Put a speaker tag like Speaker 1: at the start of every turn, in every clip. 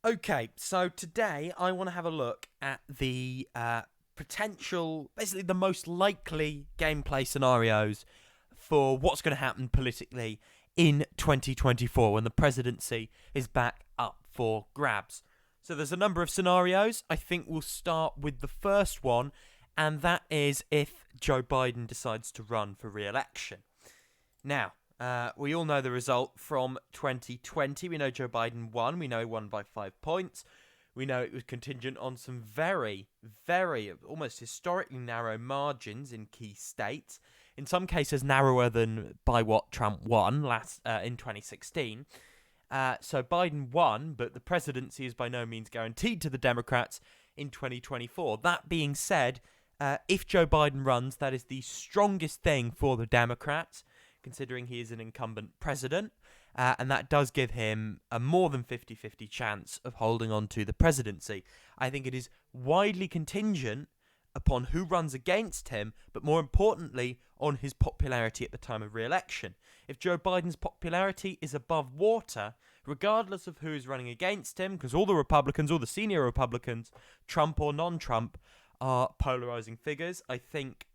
Speaker 1: Okay, so today I want to have a look at the potential, basically the most likely gameplay scenarios for what's going to happen politically in 2024 when the presidency is back up for grabs. So there's a number of scenarios. I think we'll start with the first one, and that is if Joe Biden decides to run for re-election. Now, we all know the result from 2020. We know Joe Biden won. We know he won by 5 points. We know it was contingent on some very, very, almost historically narrow margins in key states. In some cases, narrower than by what Trump won in 2016. So Biden won, but the presidency is by no means guaranteed to the Democrats in 2024. That being said, if Joe Biden runs, that is the strongest thing for the Democrats, considering he is an incumbent president, and that does give him a more than 50-50 chance of holding on to the presidency. I think it is widely contingent upon who runs against him, but more importantly, on his popularity at the time of re-election. If Joe Biden's popularity is above water, regardless of who is running against him, because all the Republicans, all the senior Republicans, Trump or non-Trump, are polarizing figures, I think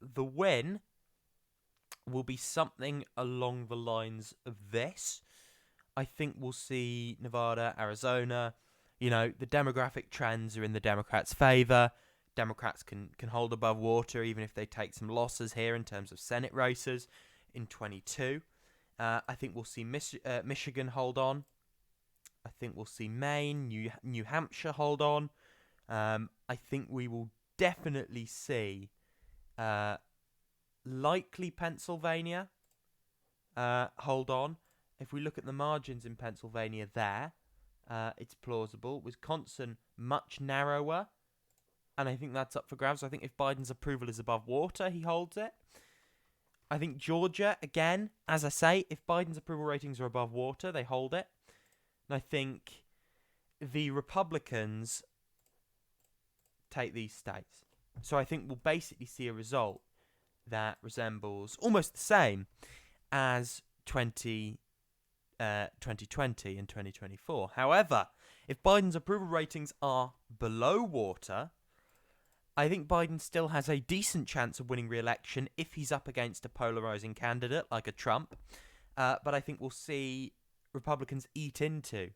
Speaker 1: the win will be something along the lines of this. I think we'll see Nevada, Arizona. The demographic trends are in the Democrats' favor. Democrats can hold above water even if they take some losses here in terms of Senate races in 22. I think we'll see Michigan hold on. I think we'll see Maine, New Hampshire hold on. I think we will definitely see likely Pennsylvania hold on. If we look at the margins in Pennsylvania there, it's plausible. Wisconsin, much narrower, and I think that's up for grabs. I think if Biden's approval is above water, he holds it. I think Georgia, again, as I say, if Biden's approval ratings are above water, they hold it. And I think the Republicans take these states. So I think we'll basically see a result that resembles almost the same as 2020 and 2024. However, if Biden's approval ratings are below water, I think Biden still has a decent chance of winning re-election if he's up against a polarizing candidate like a Trump. But I think we'll see Republicans eat into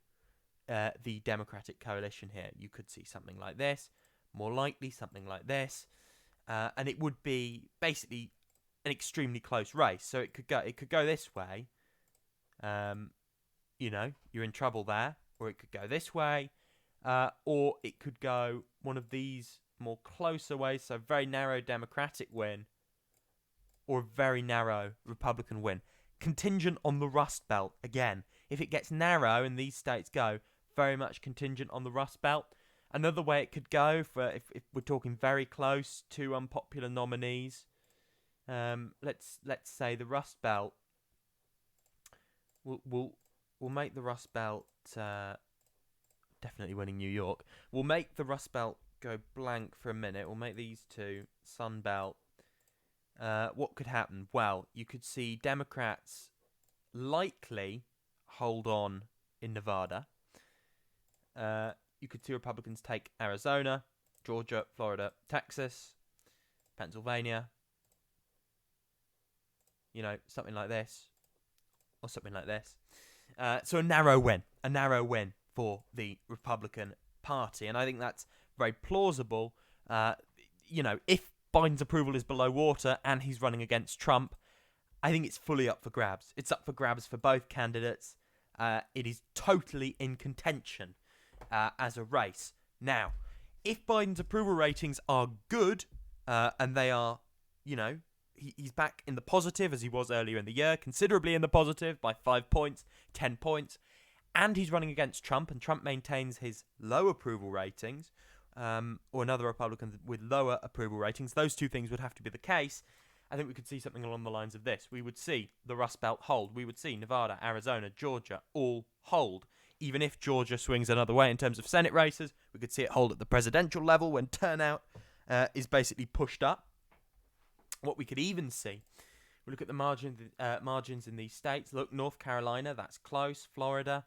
Speaker 1: the Democratic coalition here. You could see something like this, more likely something like this. And it would be basically an extremely close race. So it could go this way. You're in trouble there, or it could go this way, or it could go one of these more closer ways. So very narrow Democratic win, or a very narrow Republican win. Contingent on the Rust Belt again. If it gets narrow and these states go, very much contingent on the Rust Belt. Another way it could go, for if we're talking very close to unpopular nominees, let's say the Rust Belt. We'll make the Rust Belt definitely winning New York. We'll make the Rust Belt go blank for a minute. We'll make these two Sun Belt. What could happen? Well, you could see Democrats likely hold on in Nevada. You could see Republicans take Arizona, Georgia, Florida, Texas, Pennsylvania. Something like this. Or something like this. So a narrow win for the Republican Party. And I think that's very plausible. If Biden's approval is below water and he's running against Trump, I think it's fully up for grabs. It's up for grabs for both candidates. It is totally in contention as a race. Now, if Biden's approval ratings are good, and they are, he's back in the positive as he was earlier in the year, considerably in the positive by 5 points, 10 points, and he's running against Trump, and Trump maintains his low approval ratings, or another Republican with lower approval ratings, those two things would have to be the case. I think we could see something along the lines of this. We would see the Rust Belt hold. We would see Nevada, Arizona, Georgia all hold. Even if Georgia swings another way in terms of Senate races, we could see it hold at the presidential level when turnout is basically pushed up. What we could even see, we look at the margins in these states. Look, North Carolina, that's close. Florida,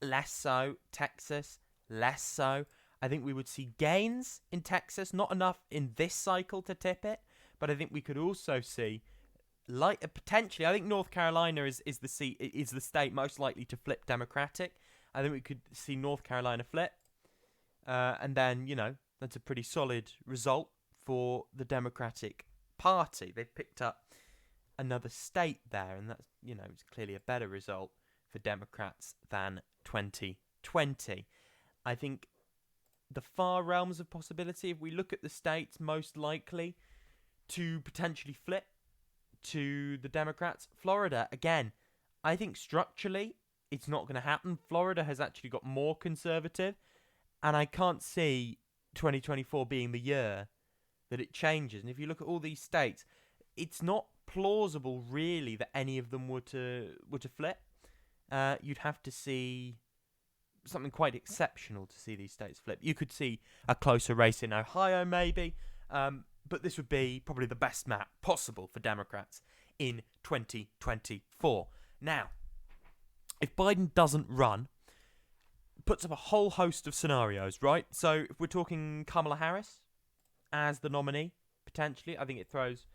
Speaker 1: less so. Texas, less so. I think we would see gains in Texas, not enough in this cycle to tip it, but I think we could also see potentially. I think North Carolina is the state most likely to flip Democratic. I think we could see North Carolina flip, and then that's a pretty solid result for the Democratic Party. They've picked up another state there, and that's it's clearly a better result for Democrats than 2020. I think the far realms of possibility, if we look at the states most likely to potentially flip to the Democrats, Florida, again, I think structurally it's not going to happen. Florida has actually got more conservative, and I can't see 2024 being the year that it changes. And if you look at all these states, it's not plausible really that any of them were to flip. You'd have to see something quite exceptional to see these states flip. You could see a closer race in Ohio maybe, but this would be probably the best map possible for Democrats in 2024. Now, if Biden doesn't run, it puts up a whole host of scenarios, right? So if we're talking Kamala Harris as the nominee, potentially, I think it throws...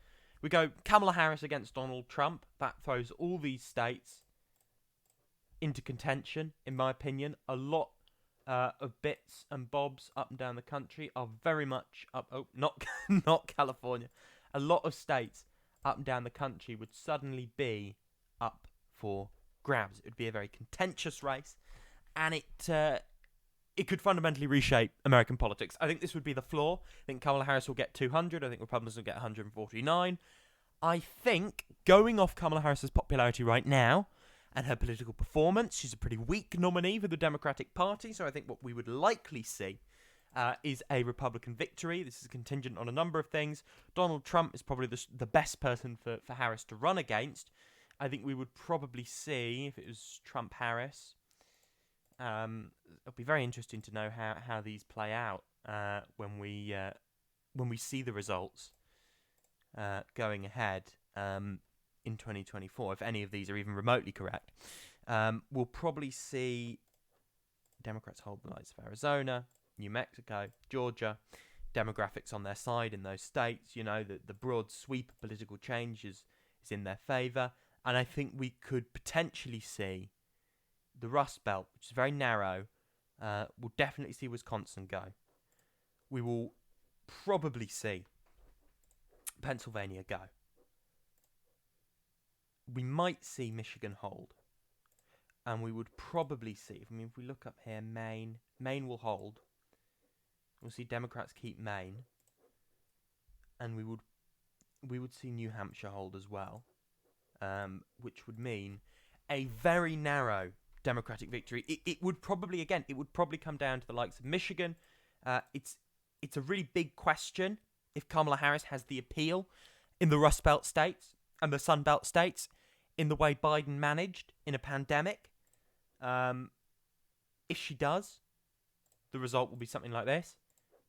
Speaker 1: We go Kamala Harris against Donald Trump. That throws all these states into contention, in my opinion. A lot of bits and bobs up and down the country are very much up... Oh, not California. A lot of states up and down the country would suddenly be up for grabs. It would be a very contentious race, and it could fundamentally reshape American politics. I think this would be the floor. I think Kamala Harris will get 200. I think Republicans will get 149. I think, going off Kamala Harris's popularity right now and her political performance, she's a pretty weak nominee for the Democratic Party, so I think what we would likely see is a Republican victory. This is contingent on a number of things. Donald Trump is probably the best person for Harris to run against. I think we would probably see, if it was Trump-Harris, it'll be very interesting to know how these play out when we see the results going ahead in 2024, if any of these are even remotely correct. We'll probably see Democrats hold the lights of Arizona, New Mexico, Georgia. Demographics on their side in those states. The broad sweep of political change is in their favour. And I think we could potentially see the Rust Belt, which is very narrow. We'll definitely see Wisconsin go. We will probably see Pennsylvania go. We might see Michigan hold. And we would probably see, if we look up here, Maine will hold. We'll see Democrats keep Maine. And we would see New Hampshire hold as well. Which would mean a very narrow Democratic victory. It would probably come down to the likes of Michigan. It's a really big question if Kamala Harris has the appeal in the Rust Belt states and the Sun Belt states in the way Biden managed in a pandemic. If she does, the result will be something like this.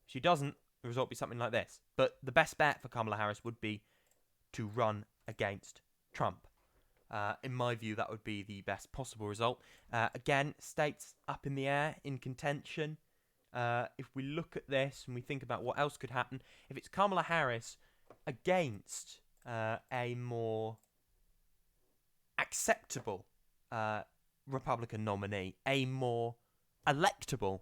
Speaker 1: If she doesn't, the result will be something like this. But the best bet for Kamala Harris would be to run against Trump. In my view, that would be the best possible result. Again, states up in the air, in contention. If we look at this and we think about what else could happen, if it's Kamala Harris against a more acceptable Republican nominee, a more electable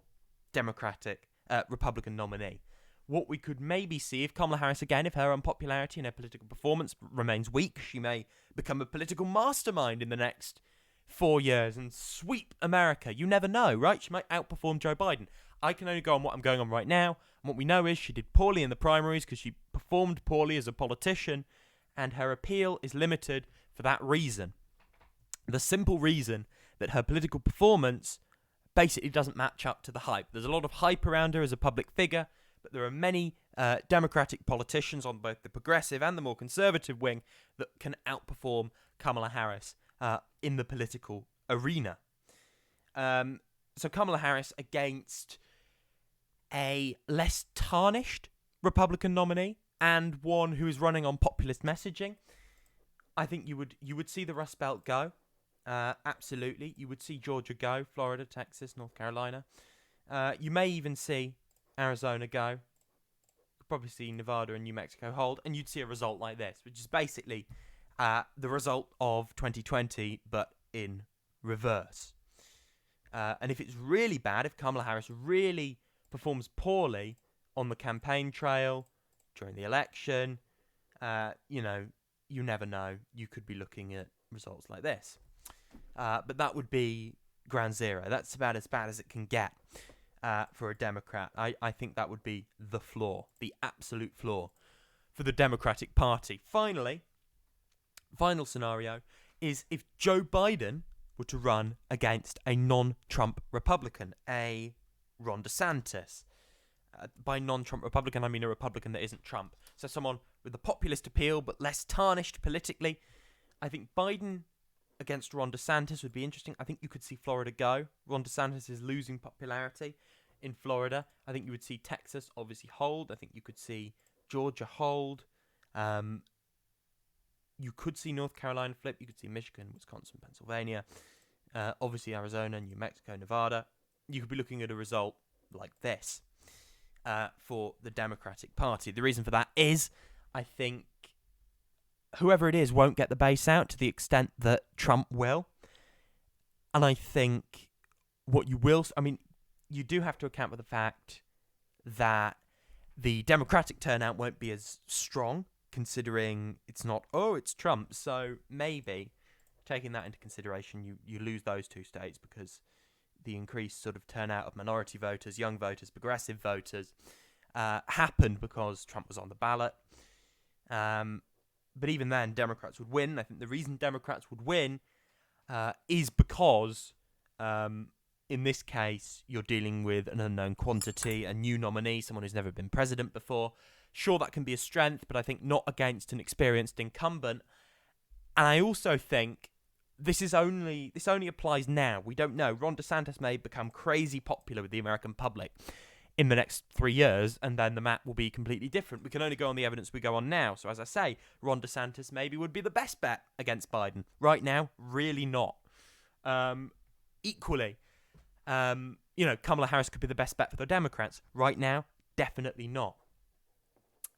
Speaker 1: Democratic Republican nominee, what we could maybe see if Kamala Harris, again, if her unpopularity and her political performance remains weak, she may become a political mastermind in the next 4 years and sweep America. You never know, right? She might outperform Joe Biden. I can only go on what I'm going on right now. And what we know is she did poorly in the primaries because she performed poorly as a politician, and her appeal is limited for that reason. The simple reason that her political performance basically doesn't match up to the hype. There's a lot of hype around her as a public figure, but there are many Democratic politicians on both the progressive and the more conservative wing that can outperform Kamala Harris in the political arena. So Kamala Harris against a less tarnished Republican nominee and one who is running on populist messaging. I think you would see the Rust Belt go. Absolutely. You would see Georgia go, Florida, Texas, North Carolina. You may even see Arizona go. You'd probably see Nevada and New Mexico hold, and you'd see a result like this, which is basically the result of 2020, but in reverse. And if it's really bad, if Kamala Harris really performs poorly on the campaign trail during the election, you never know. You could be looking at results like this. But that would be ground zero. That's about as bad as it can get for a Democrat. I think that would be the floor, the absolute floor for the Democratic Party. Final scenario is if Joe Biden were to run against a non-Trump Republican, a Ron DeSantis. By non-Trump Republican, I mean a Republican that isn't Trump. So someone with a populist appeal but less tarnished politically. I think Biden against Ron DeSantis would be interesting. I think you could see Florida go. Ron DeSantis is losing popularity in Florida. I think you would see Texas obviously hold. I think you could see Georgia hold. You could see North Carolina flip. You could see Michigan, Wisconsin, Pennsylvania. Obviously Arizona, New Mexico, Nevada. You could be looking at a result like this for the Democratic Party. The reason for that is I think whoever it is won't get the base out to the extent that Trump will. And I think what you will... you do have to account for the fact that the Democratic turnout won't be as strong, considering it's not, it's Trump. So maybe, taking that into consideration, you lose those two states because the increased sort of turnout of minority voters, young voters, progressive voters happened because Trump was on the ballot. But even then, Democrats would win. I think the reason Democrats would win is because, in this case, you're dealing with an unknown quantity, a new nominee, someone who's never been president before. Sure, that can be a strength, but I think not against an experienced incumbent. And I also think this only applies now. We don't know. Ron DeSantis may become crazy popular with the American public in the next 3 years, and then the map will be completely different. We can only go on the evidence we go on now. So as I say, Ron DeSantis maybe would be the best bet against Biden. Right now, really not. Equally, Kamala Harris could be the best bet for the Democrats. Right now, definitely not.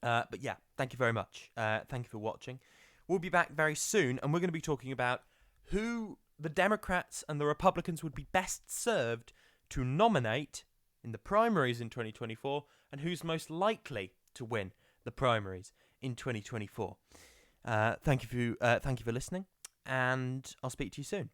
Speaker 1: But yeah, thank you very much. Thank you for watching. We'll be back very soon, and we're going to be talking about who the Democrats and the Republicans would be best served to nominate in the primaries in 2024, and who's most likely to win the primaries in 2024. Thank you for listening, and I'll speak to you soon.